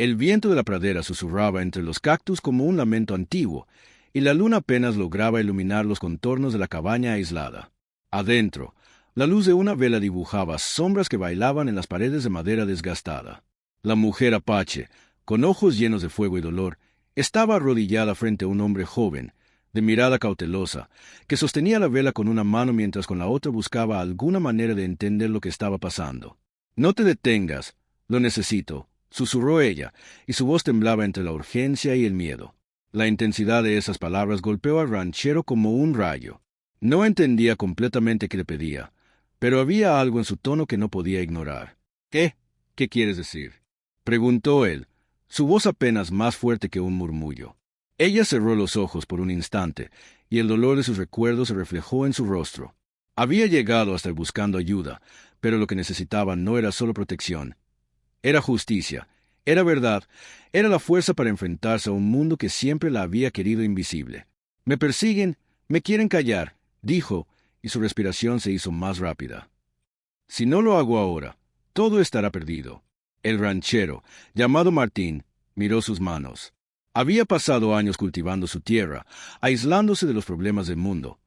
El viento de la pradera susurraba entre los cactus como un lamento antiguo, y la luna apenas lograba iluminar los contornos de la cabaña aislada. Adentro, la luz de una vela dibujaba sombras que bailaban en las paredes de madera desgastada. La mujer apache, con ojos llenos de fuego y dolor, estaba arrodillada frente a un hombre joven, de mirada cautelosa, que sostenía la vela con una mano mientras con la otra buscaba alguna manera de entender lo que estaba pasando. «No te detengas, lo necesito», susurró ella, y su voz temblaba entre la urgencia y el miedo. La intensidad de esas palabras golpeó al ranchero como un rayo. No entendía completamente qué le pedía, pero había algo en su tono que no podía ignorar. «¿Qué? ¿Qué quieres decir?», preguntó él, su voz apenas más fuerte que un murmullo. Ella cerró los ojos por un instante, y el dolor de sus recuerdos se reflejó en su rostro. Había llegado hasta él buscando ayuda, pero lo que necesitaba no era solo protección. Era justicia, era verdad, era la fuerza para enfrentarse a un mundo que siempre la había querido invisible. «Me persiguen, me quieren callar», dijo, y su respiración se hizo más rápida. «Si no lo hago ahora, todo estará perdido». El ranchero, llamado Martín, miró sus manos. Había pasado años cultivando su tierra, aislándose de los problemas del mundo,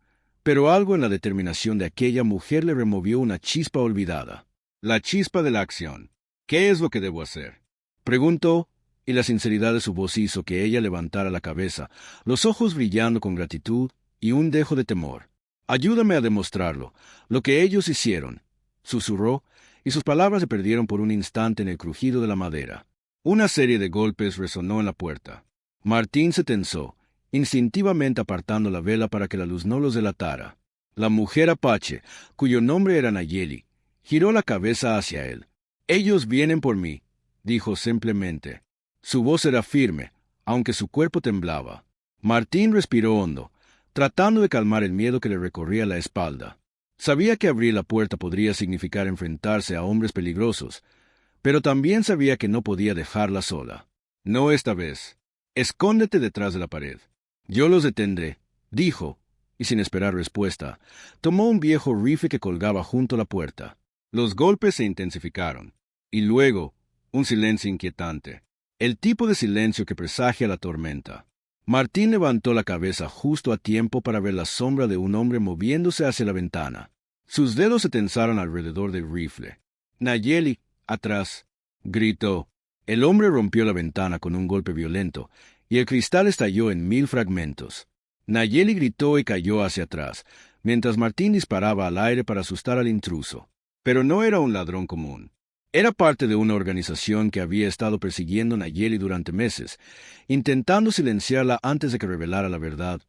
pero algo en la determinación de aquella mujer le removió una chispa olvidada. La chispa de la acción. «¿Qué es lo que debo hacer?», preguntó, y la sinceridad de su voz hizo que ella levantara la cabeza, los ojos brillando con gratitud y un dejo de temor. «Ayúdame a demostrarlo, lo que ellos hicieron», susurró, y sus palabras se perdieron por un instante en el crujido de la madera. Una serie de golpes resonó en la puerta. Martín se tensó, instintivamente apartando la vela para que la luz no los delatara. La mujer apache, cuyo nombre era Nayeli, giró la cabeza hacia él. «Ellos vienen por mí», dijo simplemente. Su voz era firme, aunque su cuerpo temblaba. Martín respiró hondo, tratando de calmar el miedo que le recorría la espalda. Sabía que abrir la puerta podría significar enfrentarse a hombres peligrosos, pero también sabía que no podía dejarla sola. «No esta vez. Escóndete detrás de la pared. Yo los detendré», dijo, y sin esperar respuesta, tomó un viejo rifle que colgaba junto a la puerta. Los golpes se intensificaron, y luego, un silencio inquietante. El tipo de silencio que presagia la tormenta. Martín levantó la cabeza justo a tiempo para ver la sombra de un hombre moviéndose hacia la ventana. Sus dedos se tensaron alrededor del rifle. «Nayeli, atrás», gritó. El hombre rompió la ventana con un golpe violento, y el cristal estalló en 1000 fragmentos. Nayeli gritó y cayó hacia atrás, mientras Martín disparaba al aire para asustar al intruso. Pero no era un ladrón común. Era parte de una organización que había estado persiguiendo a Nayeli durante meses, intentando silenciarla antes de que revelara la verdad,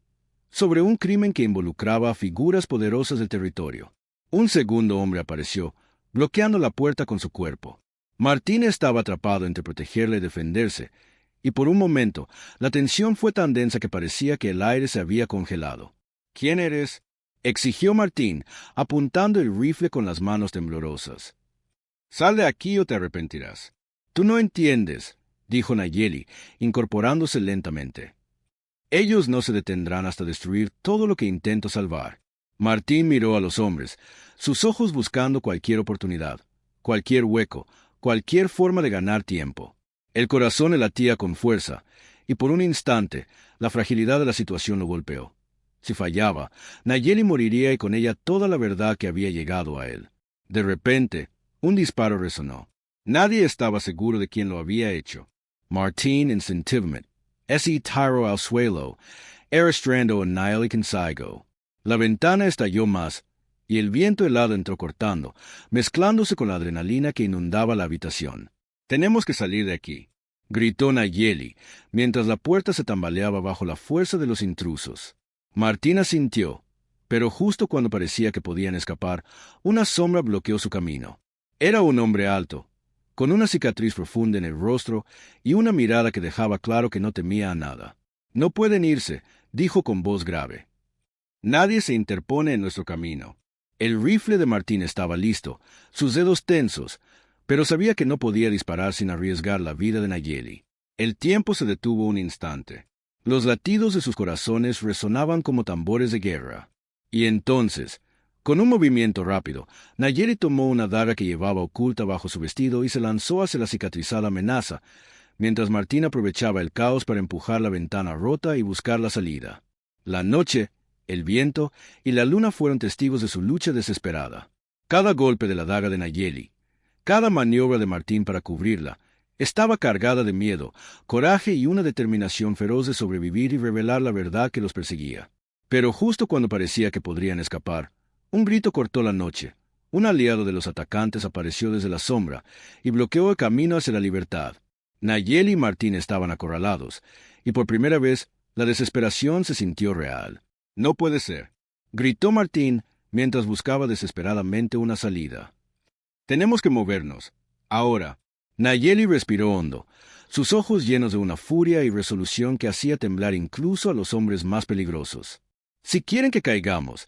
sobre un crimen que involucraba a figuras poderosas del territorio. Un segundo hombre apareció, bloqueando la puerta con su cuerpo. Martín estaba atrapado entre protegerla y defenderse, y por un momento la tensión fue tan densa que parecía que el aire se había congelado. «¿Quién eres?», exigió Martín, apuntando el rifle con las manos temblorosas. «Sal de aquí o te arrepentirás». «Tú no entiendes», dijo Nayeli, incorporándose lentamente. «Ellos no se detendrán hasta destruir todo lo que intento salvar». Martín miró a los hombres, sus ojos buscando cualquier oportunidad, cualquier hueco, cualquier forma de ganar tiempo. El corazón le latía con fuerza, y por un instante la fragilidad de la situación lo golpeó. Si fallaba, Nayeli moriría y con ella toda la verdad que había llegado a él. De repente, un disparo resonó. Nadie estaba seguro de quién lo había hecho. Martín instintivamente. Ese tiro al suelo, arrastrando a Nayeli consigo. La ventana estalló más, y el viento helado entró cortando, mezclándose con la adrenalina que inundaba la habitación. «Tenemos que salir de aquí», gritó Nayeli, mientras la puerta se tambaleaba bajo la fuerza de los intrusos. Martín asintió, pero justo cuando parecía que podían escapar, una sombra bloqueó su camino. Era un hombre alto, con una cicatriz profunda en el rostro y una mirada que dejaba claro que no temía a nada. «No pueden irse», dijo con voz grave. «Nadie se interpone en nuestro camino». El rifle de Martín estaba listo, sus dedos tensos, pero sabía que no podía disparar sin arriesgar la vida de Nayeli. El tiempo se detuvo un instante. Los latidos de sus corazones resonaban como tambores de guerra. Y entonces, con un movimiento rápido, Nayeli tomó una daga que llevaba oculta bajo su vestido y se lanzó hacia la cicatrizada amenaza, mientras Martín aprovechaba el caos para empujar la ventana rota y buscar la salida. La noche, el viento y la luna fueron testigos de su lucha desesperada. Cada golpe de la daga de Nayeli, cada maniobra de Martín para cubrirla, estaba cargada de miedo, coraje y una determinación feroz de sobrevivir y revelar la verdad que los perseguía. Pero justo cuando parecía que podrían escapar, un grito cortó la noche. Un aliado de los atacantes apareció desde la sombra y bloqueó el camino hacia la libertad. Nayeli y Martín estaban acorralados, y por primera vez la desesperación se sintió real. «No puede ser», gritó Martín mientras buscaba desesperadamente una salida. «Tenemos que movernos. Ahora». Nayeli respiró hondo, sus ojos llenos de una furia y resolución que hacía temblar incluso a los hombres más peligrosos. «Si quieren que caigamos,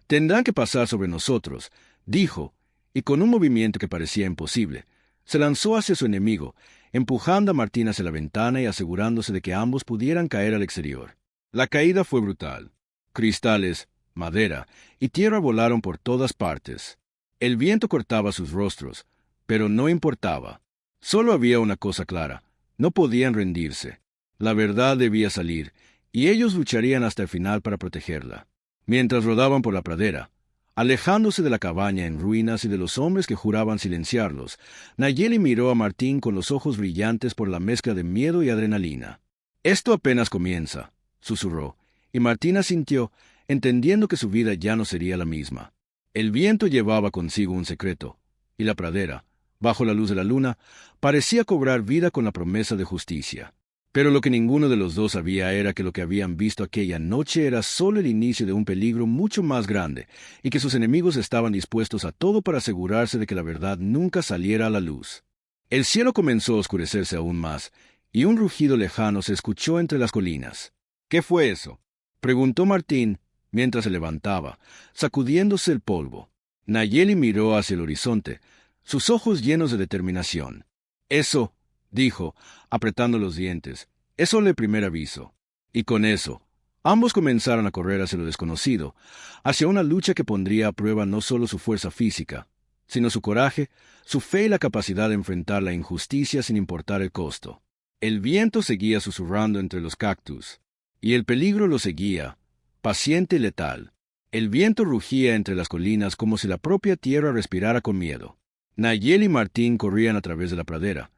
tendrán que pasar sobre nosotros», dijo, y con un movimiento que parecía imposible, se lanzó hacia su enemigo, empujando a Martín hacia la ventana y asegurándose de que ambos pudieran caer al exterior. La caída fue brutal. Cristales, madera y tierra volaron por todas partes. El viento cortaba sus rostros, pero no importaba. Solo había una cosa clara: no podían rendirse. La verdad debía salir, y ellos lucharían hasta el final para protegerla. Mientras rodaban por la pradera, alejándose de la cabaña en ruinas y de los hombres que juraban silenciarlos, Nayeli miró a Martín con los ojos brillantes por la mezcla de miedo y adrenalina. «Esto apenas comienza», susurró, y Martín asintió, entendiendo que su vida ya no sería la misma. El viento llevaba consigo un secreto, y la pradera, bajo la luz de la luna, parecía cobrar vida con la promesa de justicia. Pero lo que ninguno de los dos sabía era que lo que habían visto aquella noche era solo el inicio de un peligro mucho más grande, y que sus enemigos estaban dispuestos a todo para asegurarse de que la verdad nunca saliera a la luz. El cielo comenzó a oscurecerse aún más, y un rugido lejano se escuchó entre las colinas. «¿Qué fue eso?», preguntó Martín mientras se levantaba, sacudiéndose el polvo. Nayeli miró hacia el horizonte, sus ojos llenos de determinación. «Eso», dijo, apretando los dientes, «eso le primer aviso». Y con eso, ambos comenzaron a correr hacia lo desconocido, hacia una lucha que pondría a prueba no solo su fuerza física, sino su coraje, su fe y la capacidad de enfrentar la injusticia sin importar el costo. El viento seguía susurrando entre los cactus, y el peligro lo seguía, paciente y letal. El viento rugía entre las colinas como si la propia tierra respirara con miedo. Nayeli y Martín corrían a través de la pradera,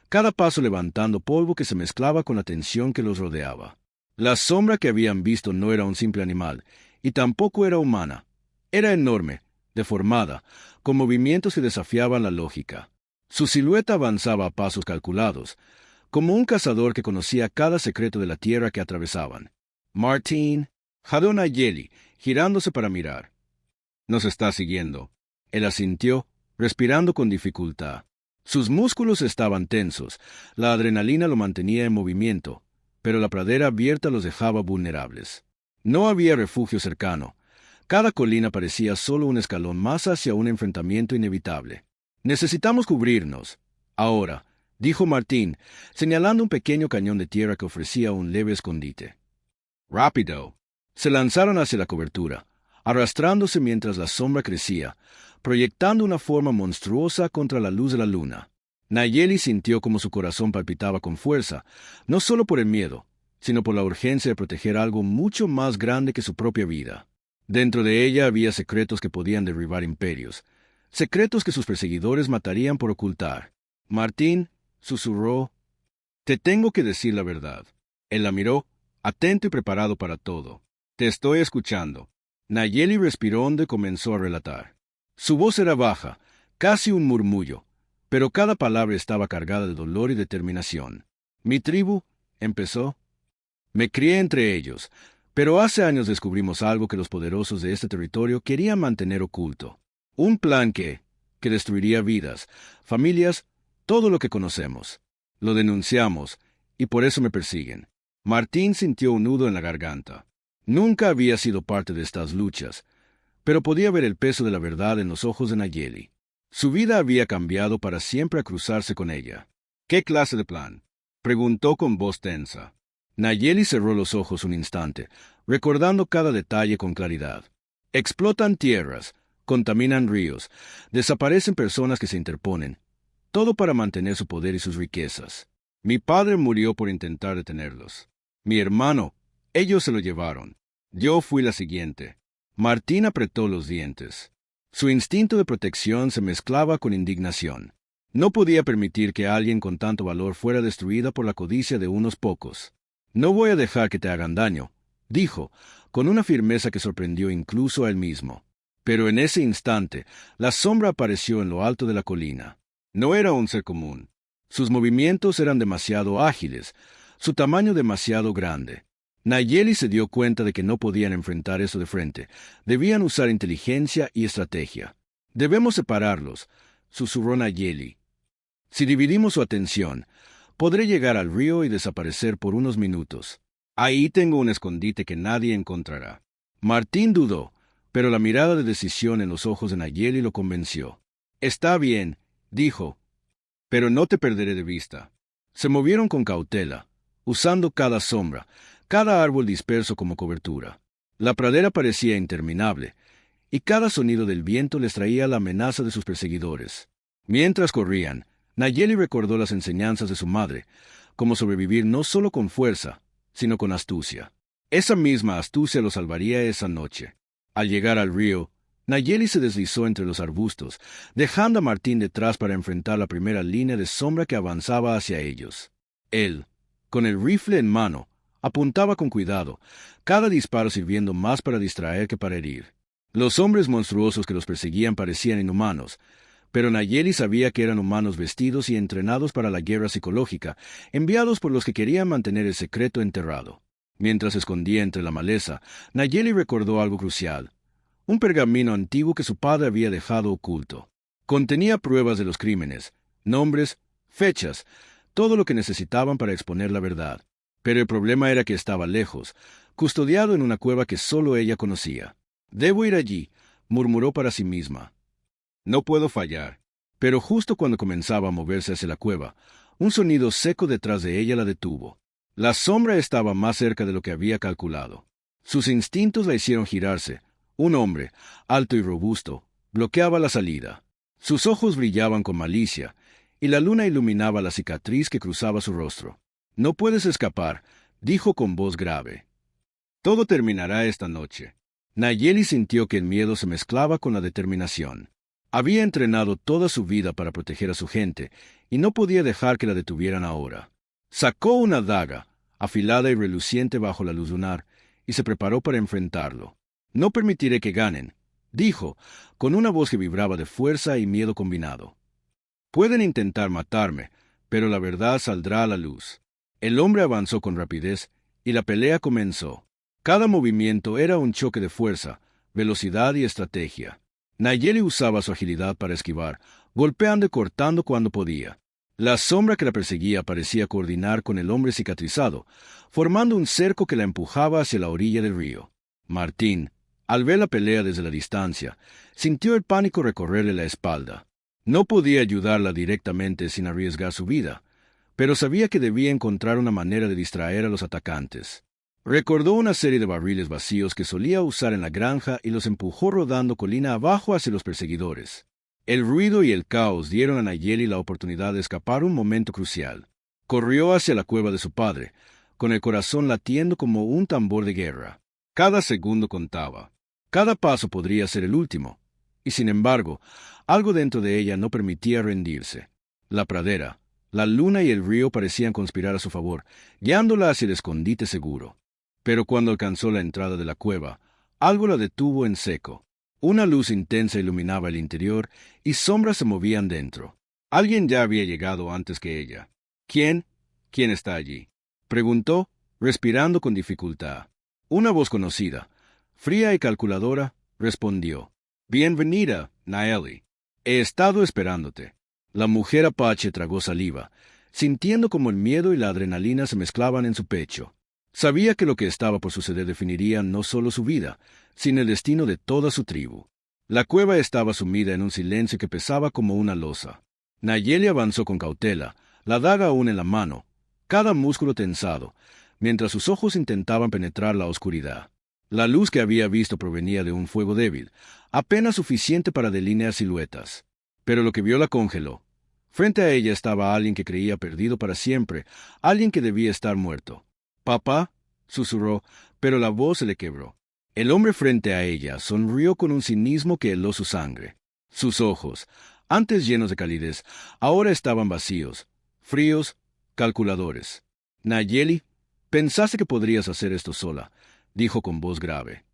cada paso levantando polvo que se mezclaba con la tensión que los rodeaba. La sombra que habían visto no era un simple animal, y tampoco era humana. Era enorme, deformada, con movimientos que desafiaban la lógica. Su silueta avanzaba a pasos calculados, como un cazador que conocía cada secreto de la tierra que atravesaban. «Martín», jadeó Nayeli, girándose para mirar. «Nos está siguiendo». Él asintió, respirando con dificultad. Sus músculos estaban tensos, la adrenalina lo mantenía en movimiento, pero la pradera abierta los dejaba vulnerables. No había refugio cercano. Cada colina parecía solo un escalón más hacia un enfrentamiento inevitable. «Necesitamos cubrirnos. Ahora», dijo Martín, señalando un pequeño cañón de tierra que ofrecía un leve escondite. «Rápido». Se lanzaron hacia la cobertura, arrastrándose mientras la sombra crecía, proyectando una forma monstruosa contra la luz de la luna. Nayeli sintió como su corazón palpitaba con fuerza, no solo por el miedo, sino por la urgencia de proteger algo mucho más grande que su propia vida. Dentro de ella había secretos que podían derribar imperios, secretos que sus perseguidores matarían por ocultar. «Martín», susurró, «te tengo que decir la verdad». Él la miró, atento y preparado para todo. «Te estoy escuchando». Nayeli respiró hondo y comenzó a relatar. Su voz era baja, casi un murmullo, pero cada palabra estaba cargada de dolor y determinación. «Mi tribu», empezó, «me crié entre ellos, pero hace años descubrimos algo que los poderosos de este territorio querían mantener oculto. Un plan que destruiría vidas, familias, todo lo que conocemos. Lo denunciamos, y por eso me persiguen». Martín sintió un nudo en la garganta. Nunca había sido parte de estas luchas, pero podía ver el peso de la verdad en los ojos de Nayeli. Su vida había cambiado para siempre al cruzarse con ella. «¿Qué clase de plan?», preguntó con voz tensa. Nayeli cerró los ojos un instante, recordando cada detalle con claridad. «Explotan tierras, contaminan ríos, desaparecen personas que se interponen, todo para mantener su poder y sus riquezas. Mi padre murió por intentar detenerlos. Mi hermano, ellos se lo llevaron. Yo fui la siguiente. Martín apretó los dientes. Su instinto de protección se mezclaba con indignación. No podía permitir que alguien con tanto valor fuera destruida por la codicia de unos pocos. No voy a dejar que te hagan daño, dijo, con una firmeza que sorprendió incluso a él mismo. Pero en ese instante, la sombra apareció en lo alto de la colina. No era un ser común. Sus movimientos eran demasiado ágiles, su tamaño demasiado grande. Nayeli se dio cuenta de que no podían enfrentar eso de frente. Debían usar inteligencia y estrategia. Debemos separarlos, susurró Nayeli. Si dividimos su atención, podré llegar al río y desaparecer por unos minutos. Ahí tengo un escondite que nadie encontrará. Martín dudó, pero la mirada de decisión en los ojos de Nayeli lo convenció. Está bien, dijo, pero no te perderé de vista. Se movieron con cautela, usando cada sombra, cada árbol disperso como cobertura. La pradera parecía interminable, y cada sonido del viento les traía la amenaza de sus perseguidores. Mientras corrían, Nayeli recordó las enseñanzas de su madre, como sobrevivir no solo con fuerza, sino con astucia. Esa misma astucia los salvaría esa noche. Al llegar al río, Nayeli se deslizó entre los arbustos, dejando a Martín detrás para enfrentar la primera línea de sombra que avanzaba hacia ellos. Él, con el rifle en mano, apuntaba con cuidado, cada disparo sirviendo más para distraer que para herir. Los hombres monstruosos que los perseguían parecían inhumanos, pero Nayeli sabía que eran humanos vestidos y entrenados para la guerra psicológica, enviados por los que querían mantener el secreto enterrado. Mientras se escondía entre la maleza, Nayeli recordó algo crucial. Un pergamino antiguo que su padre había dejado oculto. Contenía pruebas de los crímenes, nombres, fechas, todo lo que necesitaban para exponer la verdad. Pero el problema era que estaba lejos, custodiado en una cueva que solo ella conocía. «Debo ir allí», murmuró para sí misma. «No puedo fallar». Pero justo cuando comenzaba a moverse hacia la cueva, un sonido seco detrás de ella la detuvo. La sombra estaba más cerca de lo que había calculado. Sus instintos la hicieron girarse. Un hombre, alto y robusto, bloqueaba la salida. Sus ojos brillaban con malicia, y la luna iluminaba la cicatriz que cruzaba su rostro. «No puedes escapar», dijo con voz grave. «Todo terminará esta noche». Nayeli sintió que el miedo se mezclaba con la determinación. Había entrenado toda su vida para proteger a su gente, y no podía dejar que la detuvieran ahora. Sacó una daga, afilada y reluciente bajo la luz lunar, y se preparó para enfrentarlo. «No permitiré que ganen», dijo, con una voz que vibraba de fuerza y miedo combinado. «Pueden intentar matarme, pero la verdad saldrá a la luz». El hombre avanzó con rapidez, y la pelea comenzó. Cada movimiento era un choque de fuerza, velocidad y estrategia. Nayeli usaba su agilidad para esquivar, golpeando y cortando cuando podía. La sombra que la perseguía parecía coordinar con el hombre cicatrizado, formando un cerco que la empujaba hacia la orilla del río. Martín, al ver la pelea desde la distancia, sintió el pánico recorrerle la espalda. No podía ayudarla directamente sin arriesgar su vida, pero sabía que debía encontrar una manera de distraer a los atacantes. Recordó una serie de barriles vacíos que solía usar en la granja y los empujó rodando colina abajo hacia los perseguidores. El ruido y el caos dieron a Nayeli la oportunidad de escapar un momento crucial. Corrió hacia la cueva de su padre, con el corazón latiendo como un tambor de guerra. Cada segundo contaba. Cada paso podría ser el último. Y sin embargo, algo dentro de ella no permitía rendirse. La pradera, la luna y el río parecían conspirar a su favor, guiándola hacia el escondite seguro. Pero cuando alcanzó la entrada de la cueva, algo la detuvo en seco. Una luz intensa iluminaba el interior y sombras se movían dentro. Alguien ya había llegado antes que ella. ¿Quién? ¿Quién está allí?, preguntó, respirando con dificultad. Una voz conocida, fría y calculadora, respondió. «Bienvenida, Nayeli. He estado esperándote». La mujer apache tragó saliva, sintiendo como el miedo y la adrenalina se mezclaban en su pecho. Sabía que lo que estaba por suceder definiría no solo su vida, sino el destino de toda su tribu. La cueva estaba sumida en un silencio que pesaba como una losa. Nayeli avanzó con cautela, la daga aún en la mano, cada músculo tensado, mientras sus ojos intentaban penetrar la oscuridad. La luz que había visto provenía de un fuego débil, apenas suficiente para delinear siluetas. Pero lo que vio la congeló. Frente a ella estaba alguien que creía perdido para siempre, alguien que debía estar muerto. «Papá», susurró, pero la voz se le quebró. El hombre frente a ella sonrió con un cinismo que heló su sangre. Sus ojos, antes llenos de calidez, ahora estaban vacíos, fríos, calculadores. «Nayeli, pensaste que podrías hacer esto sola», dijo con voz grave.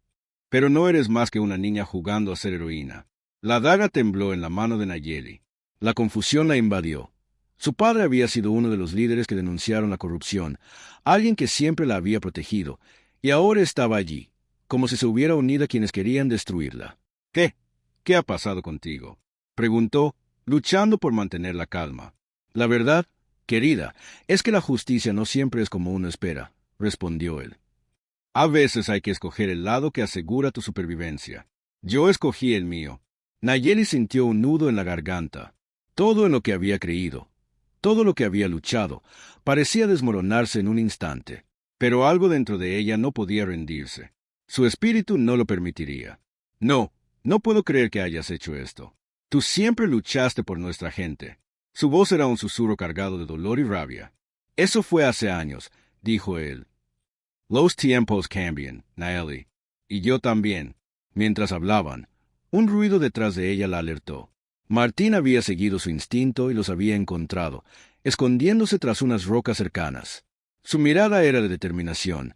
«Pero no eres más que una niña jugando a ser heroína». La daga tembló en la mano de Nayeli. La confusión la invadió. Su padre había sido uno de los líderes que denunciaron la corrupción, alguien que siempre la había protegido, y ahora estaba allí, como si se hubiera unido a quienes querían destruirla. «¿Qué? ¿Qué ha pasado contigo?», preguntó, luchando por mantener la calma. «La verdad, querida, es que la justicia no siempre es como uno espera», respondió él. «A veces hay que escoger el lado que asegura tu supervivencia. Yo escogí el mío». Nayeli sintió un nudo en la garganta. Todo en lo que había creído, todo lo que había luchado, parecía desmoronarse en un instante. Pero algo dentro de ella no podía rendirse. Su espíritu no lo permitiría. «No, no puedo creer que hayas hecho esto. Tú siempre luchaste por nuestra gente». Su voz era un susurro cargado de dolor y rabia. «Eso fue hace años», dijo él. «Los tiempos cambian, Nayeli. Y yo también». Mientras hablaban, un ruido detrás de ella la alertó. Martín había seguido su instinto y los había encontrado, escondiéndose tras unas rocas cercanas. Su mirada era de determinación,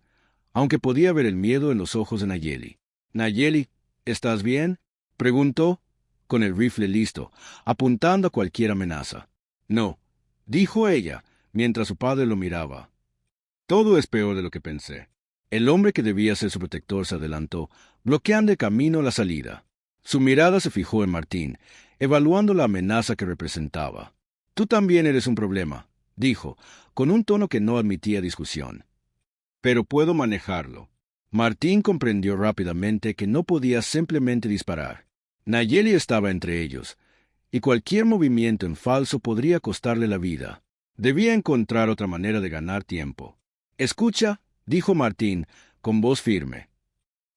aunque podía ver el miedo en los ojos de Nayeli. «Nayeli, ¿estás bien?», preguntó, con el rifle listo, apuntando a cualquier amenaza. «No», dijo ella, mientras su padre lo miraba. «Todo es peor de lo que pensé». El hombre que debía ser su protector se adelantó, bloqueando el camino a la salida. Su mirada se fijó en Martín, evaluando la amenaza que representaba. «Tú también eres un problema», dijo, con un tono que no admitía discusión. «Pero puedo manejarlo». Martín comprendió rápidamente que no podía simplemente disparar. Nayeli estaba entre ellos, y cualquier movimiento en falso podría costarle la vida. Debía encontrar otra manera de ganar tiempo. «Escucha», dijo Martín, con voz firme.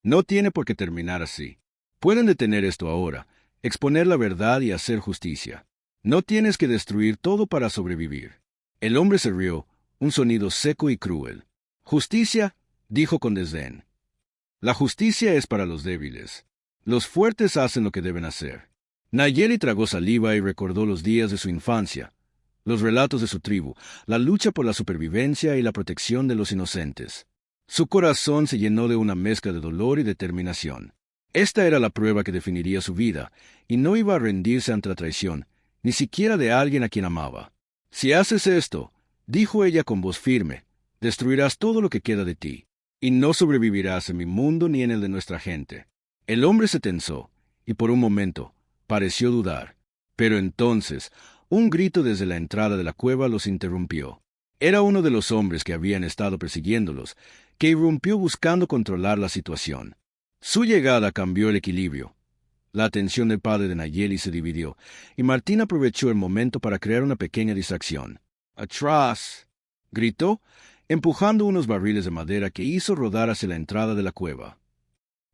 «No tiene por qué terminar así. Pueden detener esto ahora, exponer la verdad y hacer justicia. No tienes que destruir todo para sobrevivir». El hombre se rió, un sonido seco y cruel. «Justicia», dijo con desdén. «La justicia es para los débiles. Los fuertes hacen lo que deben hacer». Nayeli tragó saliva y recordó los días de su infancia, los relatos de su tribu, la lucha por la supervivencia y la protección de los inocentes. Su corazón se llenó de una mezcla de dolor y determinación. Esta era la prueba que definiría su vida, y no iba a rendirse ante la traición, ni siquiera de alguien a quien amaba. «Si haces esto», dijo ella con voz firme, «destruirás todo lo que queda de ti, y no sobrevivirás en mi mundo ni en el de nuestra gente». El hombre se tensó, y por un momento pareció dudar. Pero entonces, un grito desde la entrada de la cueva los interrumpió. Era uno de los hombres que habían estado persiguiéndolos, que irrumpió buscando controlar la situación. Su llegada cambió el equilibrio. La atención del padre de Nayeli se dividió, y Martín aprovechó el momento para crear una pequeña distracción. «¡Atrás!», gritó, empujando unos barriles de madera que hizo rodar hacia la entrada de la cueva.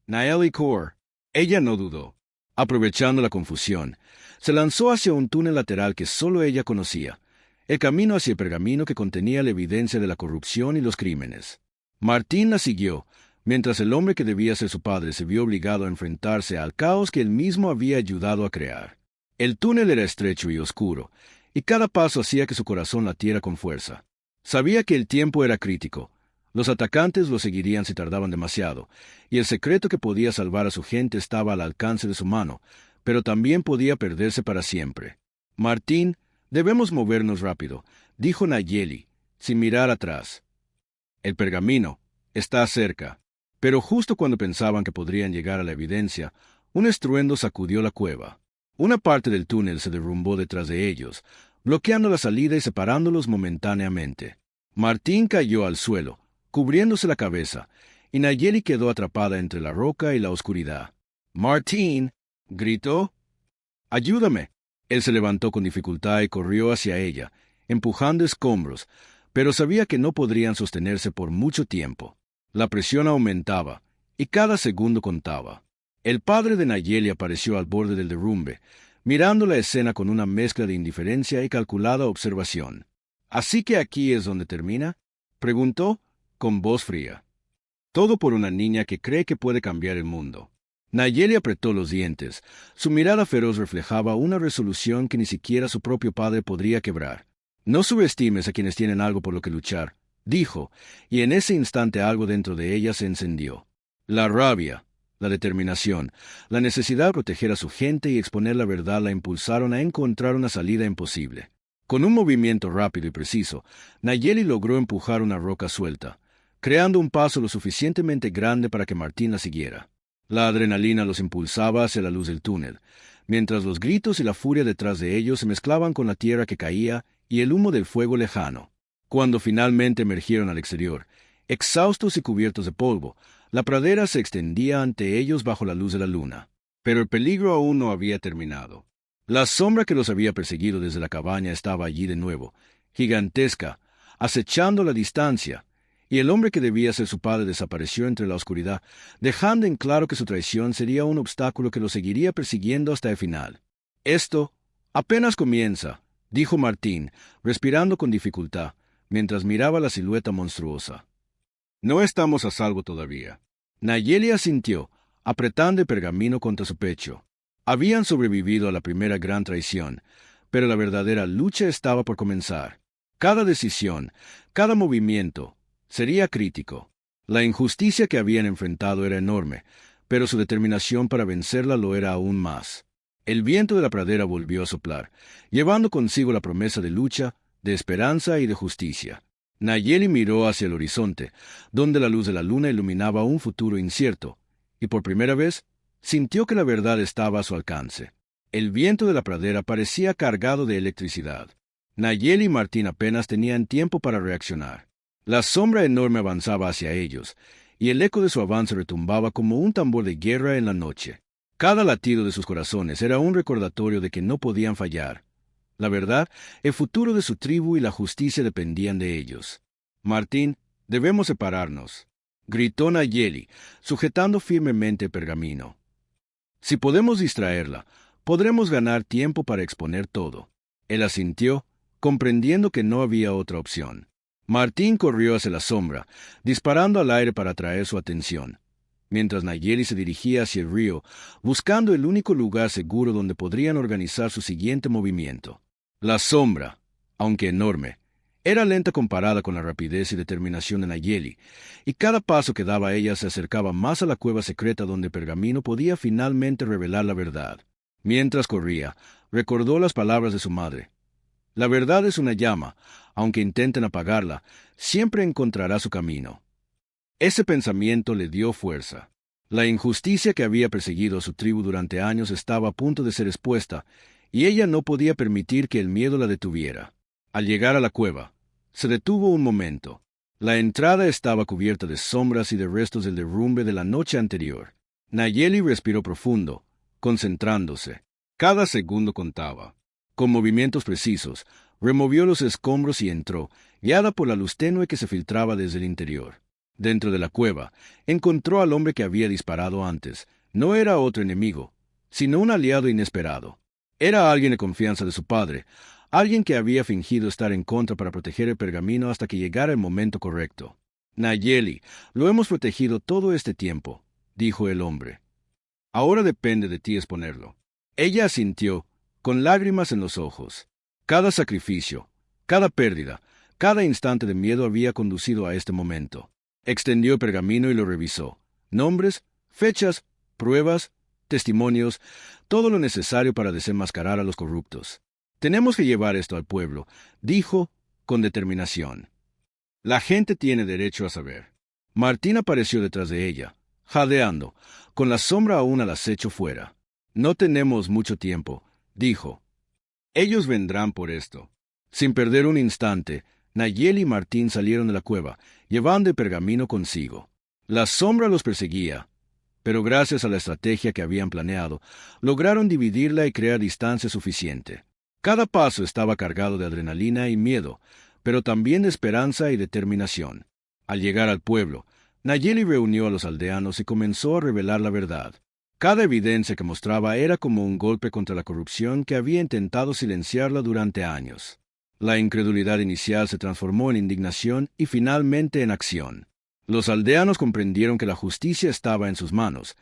«Nayeli Kaur». Ella no dudó. Aprovechando la confusión, se lanzó hacia un túnel lateral que solo ella conocía, el camino hacia el pergamino que contenía la evidencia de la corrupción y los crímenes. Martín la siguió, mientras el hombre que debía ser su padre se vio obligado a enfrentarse al caos que él mismo había ayudado a crear. El túnel era estrecho y oscuro, y cada paso hacía que su corazón latiera con fuerza. Sabía que el tiempo era crítico. Los atacantes lo seguirían si tardaban demasiado, y el secreto que podía salvar a su gente estaba al alcance de su mano, pero también podía perderse para siempre. «Martín, debemos movernos rápido», dijo Nayeli, sin mirar atrás. «El pergamino está cerca». Pero justo cuando pensaban que podrían llegar a la evidencia, un estruendo sacudió la cueva. Una parte del túnel se derrumbó detrás de ellos, bloqueando la salida y separándolos momentáneamente. Martín cayó al suelo, cubriéndose la cabeza, y Nayeli quedó atrapada entre la roca y la oscuridad. «Martín», gritó. «Ayúdame». Él se levantó con dificultad y corrió hacia ella, empujando escombros, pero sabía que no podrían sostenerse por mucho tiempo. La presión aumentaba, y cada segundo contaba. El padre de Nayeli apareció al borde del derrumbe, mirando la escena con una mezcla de indiferencia y calculada observación. ¿Así que aquí es donde termina?, preguntó, con voz fría. Todo por una niña que cree que puede cambiar el mundo. Nayeli apretó los dientes. Su mirada feroz reflejaba una resolución que ni siquiera su propio padre podría quebrar. No subestimes a quienes tienen algo por lo que luchar, dijo, y en ese instante algo dentro de ella se encendió. La rabia, la determinación, la necesidad de proteger a su gente y exponer la verdad la impulsaron a encontrar una salida imposible. Con un movimiento rápido y preciso, Nayeli logró empujar una roca suelta, creando un paso lo suficientemente grande para que Martín la siguiera. La adrenalina los impulsaba hacia la luz del túnel, mientras los gritos y la furia detrás de ellos se mezclaban con la tierra que caía y el humo del fuego lejano. Cuando finalmente emergieron al exterior, exhaustos y cubiertos de polvo, la pradera se extendía ante ellos bajo la luz de la luna. Pero el peligro aún no había terminado. La sombra que los había perseguido desde la cabaña estaba allí de nuevo, gigantesca, acechando la distancia, y el hombre que debía ser su padre desapareció entre la oscuridad, dejando en claro que su traición sería un obstáculo que lo seguiría persiguiendo hasta el final. Esto apenas comienza, dijo Martín, respirando con dificultad, mientras miraba la silueta monstruosa. No estamos a salvo todavía. Nayeli asintió, apretando el pergamino contra su pecho. Habían sobrevivido a la primera gran traición, pero la verdadera lucha estaba por comenzar. Cada decisión, cada movimiento, sería crítico. La injusticia que habían enfrentado era enorme, pero su determinación para vencerla lo era aún más. El viento de la pradera volvió a soplar, llevando consigo la promesa de lucha, de esperanza y de justicia. Nayeli miró hacia el horizonte, donde la luz de la luna iluminaba un futuro incierto, y por primera vez sintió que la verdad estaba a su alcance. El viento de la pradera parecía cargado de electricidad. Nayeli y Martín apenas tenían tiempo para reaccionar. La sombra enorme avanzaba hacia ellos, y el eco de su avance retumbaba como un tambor de guerra en la noche. Cada latido de sus corazones era un recordatorio de que no podían fallar. La verdad, el futuro de su tribu y la justicia dependían de ellos. Martín, debemos separarnos, gritó Nayeli, sujetando firmemente el pergamino. Si podemos distraerla, podremos ganar tiempo para exponer todo. Él asintió, comprendiendo que no había otra opción. Martín corrió hacia la sombra, disparando al aire para atraer su atención, mientras Nayeli se dirigía hacia el río, buscando el único lugar seguro donde podrían organizar su siguiente movimiento. La sombra, aunque enorme, era lenta comparada con la rapidez y determinación de Nayeli, y cada paso que daba ella se acercaba más a la cueva secreta donde Pergamino podía finalmente revelar la verdad. Mientras corría, recordó las palabras de su madre. La verdad es una llama, aunque intenten apagarla, siempre encontrará su camino. Ese pensamiento le dio fuerza. La injusticia que había perseguido a su tribu durante años estaba a punto de ser expuesta, y ella no podía permitir que el miedo la detuviera. Al llegar a la cueva, se detuvo un momento. La entrada estaba cubierta de sombras y de restos del derrumbe de la noche anterior. Nayeli respiró profundo, concentrándose. Cada segundo contaba. Con movimientos precisos, removió los escombros y entró, guiada por la luz tenue que se filtraba desde el interior. Dentro de la cueva, encontró al hombre que había disparado antes. No era otro enemigo, sino un aliado inesperado. Era alguien de confianza de su padre, alguien que había fingido estar en contra para proteger el pergamino hasta que llegara el momento correcto. Nayeli, lo hemos protegido todo este tiempo, dijo el hombre. Ahora depende de ti exponerlo. Ella asintió, con lágrimas en los ojos. Cada sacrificio, cada pérdida, cada instante de miedo había conducido a este momento. Extendió el pergamino y lo revisó. Nombres, fechas, pruebas, testimonios, todo lo necesario para desenmascarar a los corruptos. Tenemos que llevar esto al pueblo, dijo con determinación. La gente tiene derecho a saber. Martín apareció detrás de ella, jadeando, con la sombra aún al acecho fuera. No tenemos mucho tiempo, dijo. Ellos vendrán por esto. Sin perder un instante, Nayeli y Martín salieron de la cueva, llevando el pergamino consigo. La sombra los perseguía, pero gracias a la estrategia que habían planeado, lograron dividirla y crear distancia suficiente. Cada paso estaba cargado de adrenalina y miedo, pero también de esperanza y determinación. Al llegar al pueblo, Nayeli reunió a los aldeanos y comenzó a revelar la verdad. Cada evidencia que mostraba era como un golpe contra la corrupción que había intentado silenciarla durante años. La incredulidad inicial se transformó en indignación y finalmente en acción. Los aldeanos comprendieron que la justicia estaba en sus manos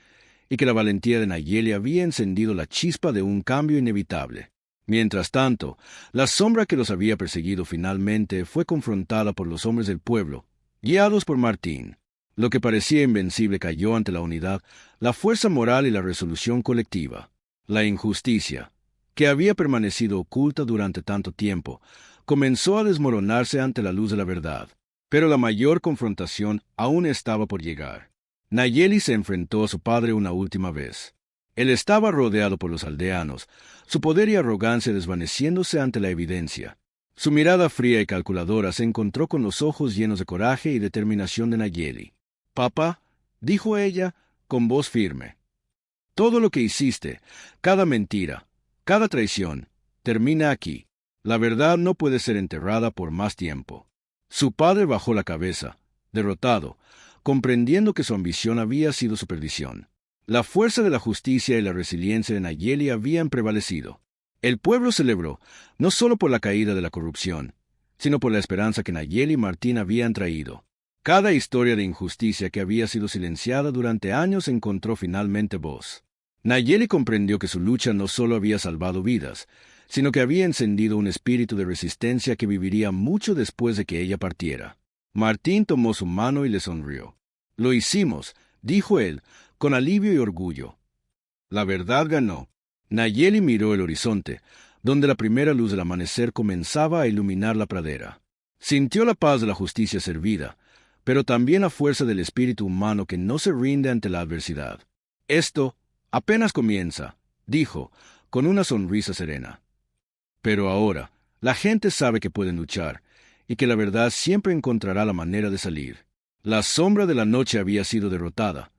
y que la valentía de Nayeli había encendido la chispa de un cambio inevitable. Mientras tanto, la sombra que los había perseguido finalmente fue confrontada por los hombres del pueblo, guiados por Martín. Lo que parecía invencible cayó ante la unidad, la fuerza moral y la resolución colectiva. La injusticia, que había permanecido oculta durante tanto tiempo, comenzó a desmoronarse ante la luz de la verdad. Pero la mayor confrontación aún estaba por llegar. Nayeli se enfrentó a su padre una última vez. Él estaba rodeado por los aldeanos, su poder y arrogancia desvaneciéndose ante la evidencia. Su mirada fría y calculadora se encontró con los ojos llenos de coraje y determinación de Nayeli. «Papá», dijo ella con voz firme, «todo lo que hiciste, cada mentira, cada traición, termina aquí. La verdad no puede ser enterrada por más tiempo». Su padre bajó la cabeza, derrotado, comprendiendo que su ambición había sido su perdición. La fuerza de la justicia y la resiliencia de Nayeli habían prevalecido. El pueblo celebró, no solo por la caída de la corrupción, sino por la esperanza que Nayeli y Martín habían traído. Cada historia de injusticia que había sido silenciada durante años encontró finalmente voz. Nayeli comprendió que su lucha no solo había salvado vidas, sino que había encendido un espíritu de resistencia que viviría mucho después de que ella partiera. Martín tomó su mano y le sonrió. «Lo hicimos», dijo él, con alivio y orgullo. La verdad ganó. Nayeli miró el horizonte, donde la primera luz del amanecer comenzaba a iluminar la pradera. Sintió la paz de la justicia servida, pero también la fuerza del espíritu humano que no se rinde ante la adversidad. «Esto apenas comienza», dijo, con una sonrisa serena. «Pero ahora, la gente sabe que pueden luchar, y que la verdad siempre encontrará la manera de salir». La sombra de la noche había sido derrotada,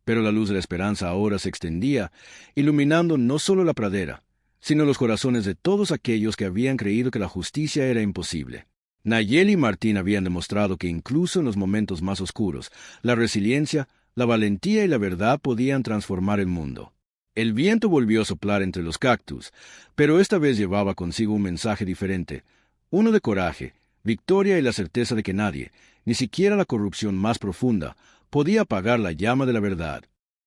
pero la luz de la esperanza ahora se extendía, iluminando no solo la pradera, sino los corazones de todos aquellos que habían creído que la justicia era imposible. Nayeli y Martín habían demostrado que incluso en los momentos más oscuros, la resiliencia, la valentía y la verdad podían transformar el mundo. El viento volvió a soplar entre los cactus, pero esta vez llevaba consigo un mensaje diferente, uno de coraje, victoria y la certeza de que nadie, ni siquiera la corrupción más profunda, podía apagar la llama de la verdad.